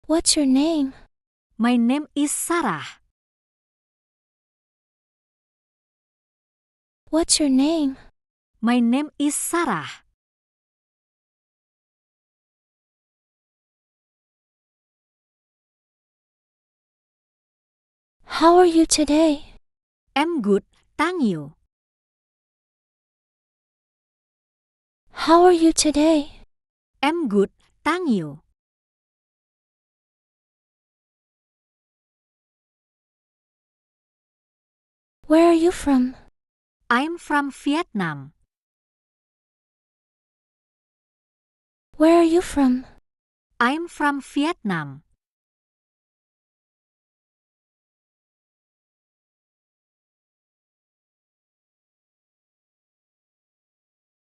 What's your name? My name is Sarah. What's your name? My name is Sarah. How are you today? I'm good, thank you. How are you today? I'm good, thank you. Where are you from? I'm from Vietnam. Where are you from? I'm from Vietnam.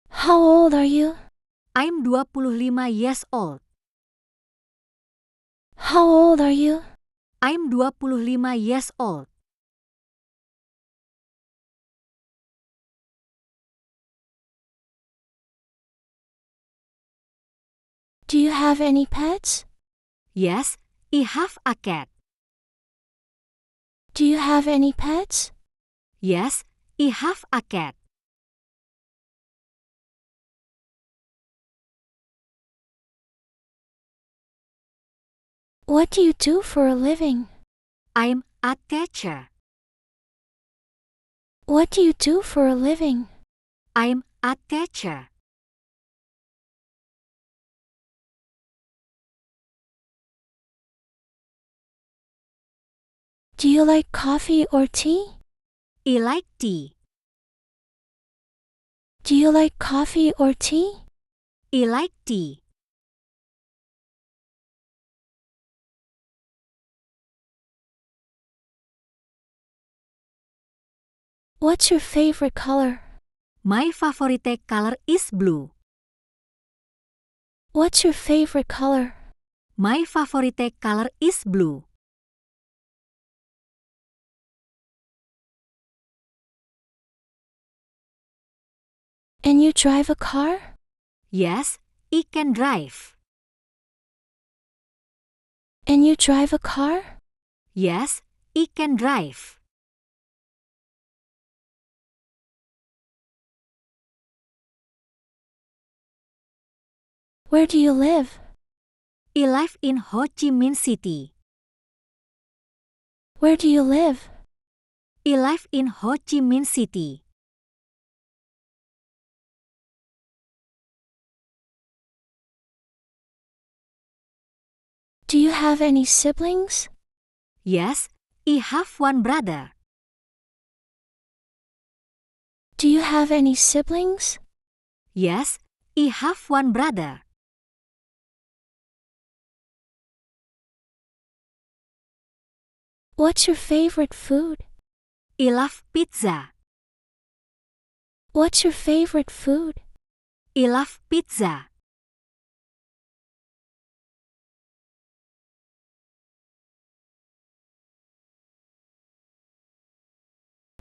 How old are you? I'm 25 years old. How old are you? I'm 25 years old. Do you have any pets? Yes, I have a cat. Do you have any pets? Yes, I have a cat. What do you do for a living? I'm a teacher. What do you do for a living? I'm a teacher. Do you like coffee or tea? I like tea. Do you like coffee or tea? I like tea. What's your favorite color? My favorite color is blue. What's your favorite color? My favorite color is blue. And you drive a car? Yes, I can drive. And you drive a car? Yes, I can drive. Where do you live? I live in Ho Chi Minh City. Where do you live? I live in Ho Chi Minh City. Do you have any siblings? Yes, I have one brother. Do you have any siblings? Yes, I have one brother. What's your favorite food? I love pizza. What's your favorite food? I love pizza.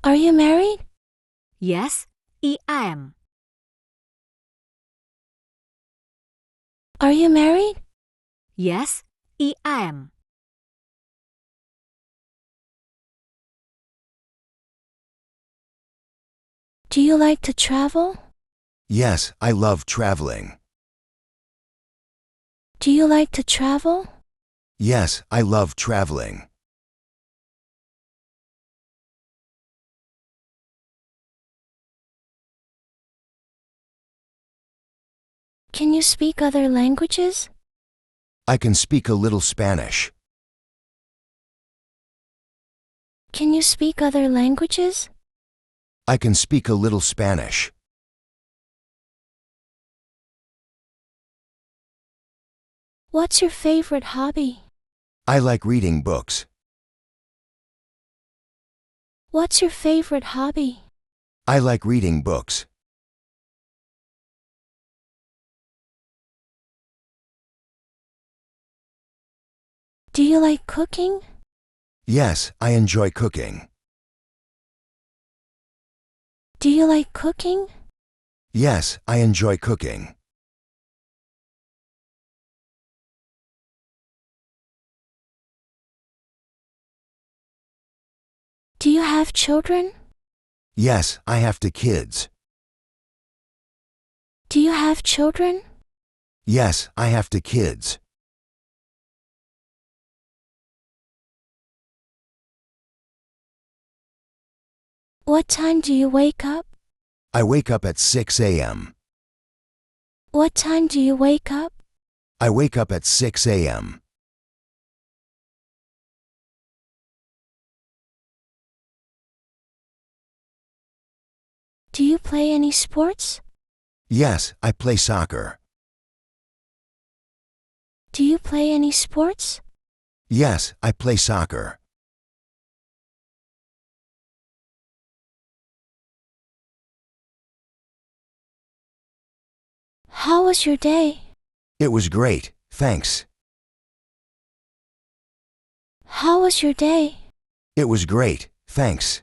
Are you married? Yes, I am. Are you married? Yes, I am. Do you like to travel? Yes, I love traveling. Do you like to travel? Yes, I love traveling. Can you speak other languages? I can speak a little Spanish. Can you speak other languages? I can speak a little Spanish. What's your favorite hobby? I like reading books. What's your favorite hobby? I like reading books. Do you like cooking? Yes, I enjoy cooking. Do you like cooking? Yes, I enjoy cooking. Do you have children? Yes, I have two kids. Do you have children? Yes, I have two kids. What time do you wake up? I wake up at 6 a.m. What time do you wake up? I wake up at 6 a.m. Do you play any sports? Yes, I play soccer. Do you play any sports? Yes, I play soccer. How was your day? It was great, thanks. How was your day? It was great, thanks.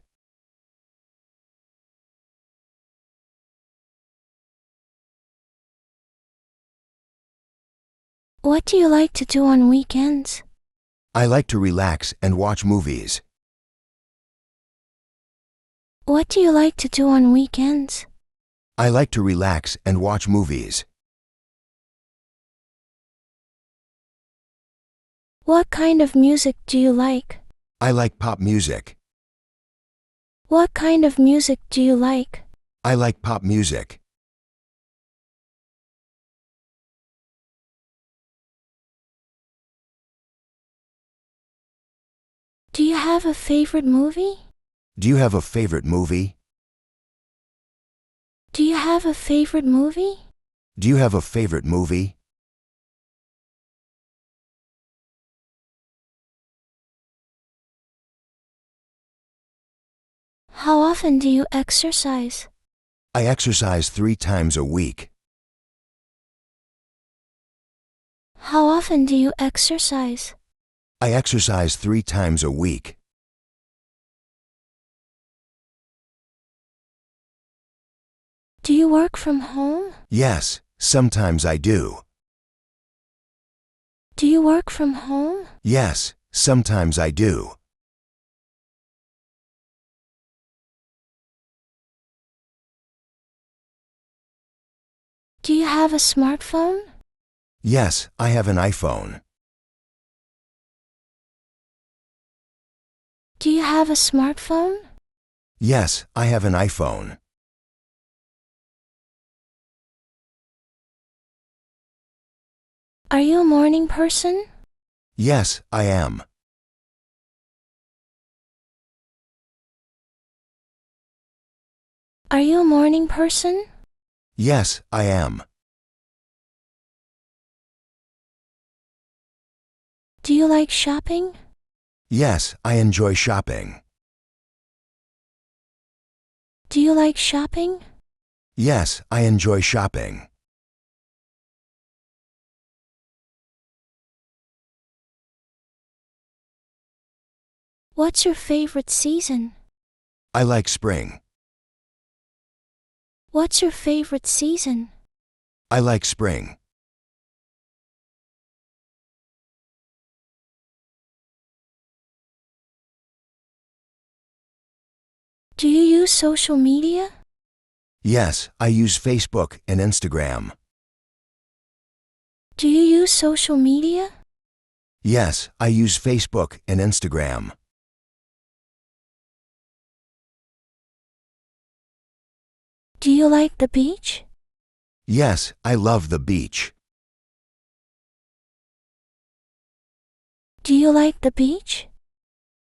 What do you like to do on weekends? I like to relax and watch movies. What do you like to do on weekends? I like to relax and watch movies. What kind of music do you like? I like pop music. What kind of music do you like? I like pop music. Do you have a favorite movie? Do you have a favorite movie? Do you have a favorite movie? Do you have a favorite movie? How often do you exercise? I exercise 3 times a week. How often do you exercise? I exercise 3 times a week. Do you work from home? Yes, sometimes I do. Do you work from home? Yes, sometimes I do. Do you have a smartphone? Yes, I have an iPhone. Do you have a smartphone? Yes, I have an iPhone. Are you a morning person? Yes, I am. Are you a morning person? Yes, I am. Do you like shopping? Yes, I enjoy shopping. Do you like shopping? Yes, I enjoy shopping. What's your favorite season? I like spring. What's your favorite season? I like spring. Do you use social media? Yes, I use Facebook and Instagram. Do you use social media? Yes, I use Facebook and Instagram. Do you like the beach? Yes, I love the beach. Do you like the beach?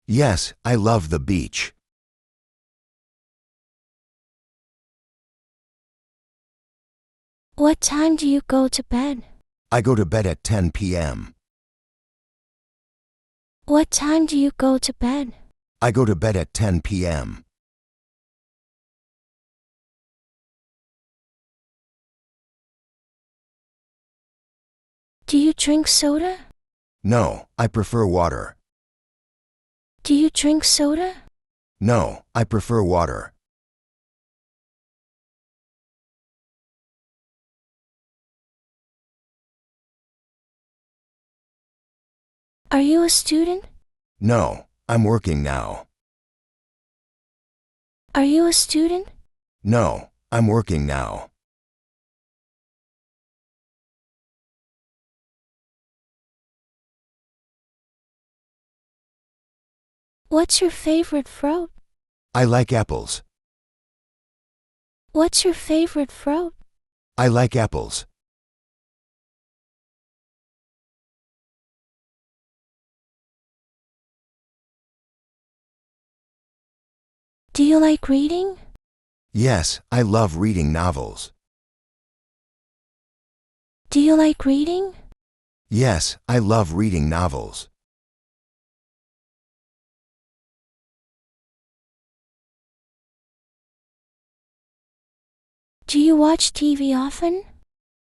Yes, I love the beach. What time do you go to bed? I go to bed at 10 p.m. What time do you go to bed? I go to bed at 10 p.m. Do you drink soda? No, I prefer water. Do you drink soda? No, I prefer water. Are you a student? No, I'm working now. Are you a student? No, I'm working now. What's your favorite fruit? I like apples. What's your favorite fruit? I like apples. Do you like reading? Yes, I love reading novels. Do you like reading? Yes, I love reading novels. Do you watch TV often?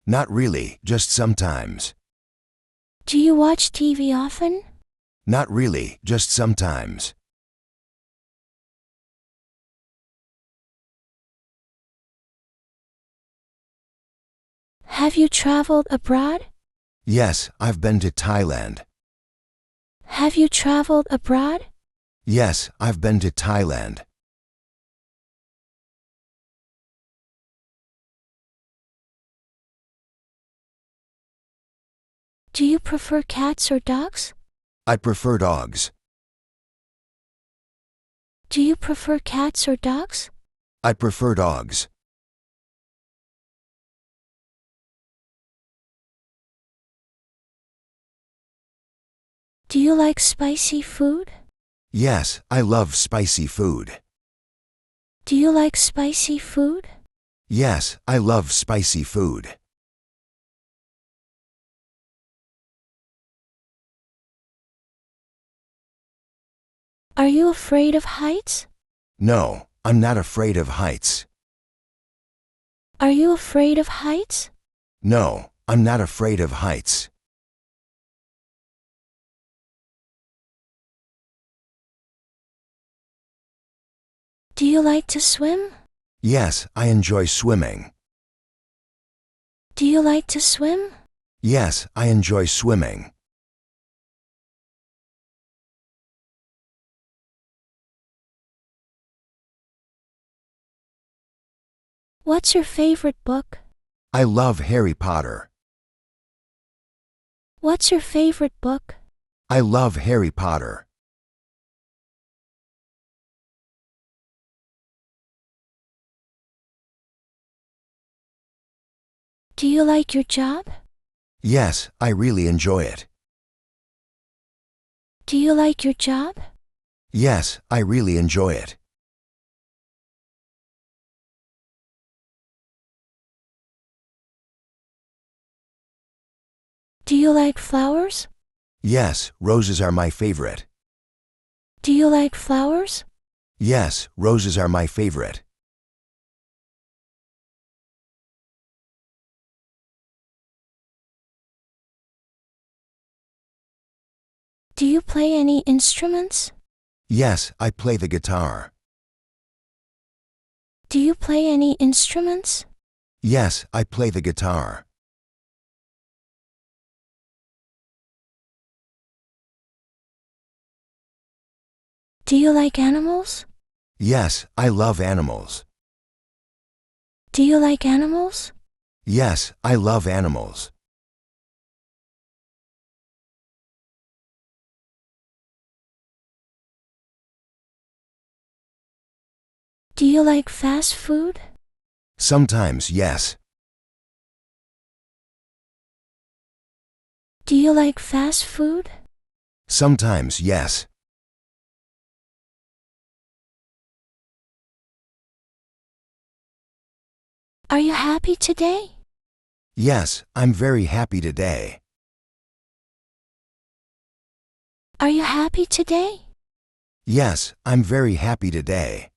Not really, just sometimes. Do you watch TV often? Not really, just sometimes. Have you traveled abroad? Yes, I've been to Thailand. Have you traveled abroad? Yes, I've been to Thailand. Do you prefer cats or dogs? I prefer dogs. Do you prefer cats or dogs? I prefer dogs. Do you like spicy food? Yes, I love spicy food. Do you like spicy food? Yes, I love spicy food. Are you afraid of heights? No, I'm not afraid of heights. Are you afraid of heights? No, I'm not afraid of heights. Do you like to swim? Yes, I enjoy swimming. Do you like to swim? Yes, I enjoy swimming. What's your favorite book? I love Harry Potter. What's your favorite book? I love Harry Potter. Do you like your job? Yes, I really enjoy it. Do you like your job? Yes, I really enjoy it. Do you like flowers? Yes, roses are my favorite. Do you like flowers? Yes, roses are my favorite. Do you play any instruments? Yes, I play the guitar. Do you play any instruments? Yes, I play the guitar. Do you like animals? Yes, I love animals. Do you like animals? Yes, I love animals. Do you like fast food? Sometimes, yes. Do you like fast food? Sometimes, yes. Are you happy today? Yes, I'm very happy today. Are you happy today? Yes, I'm very happy today.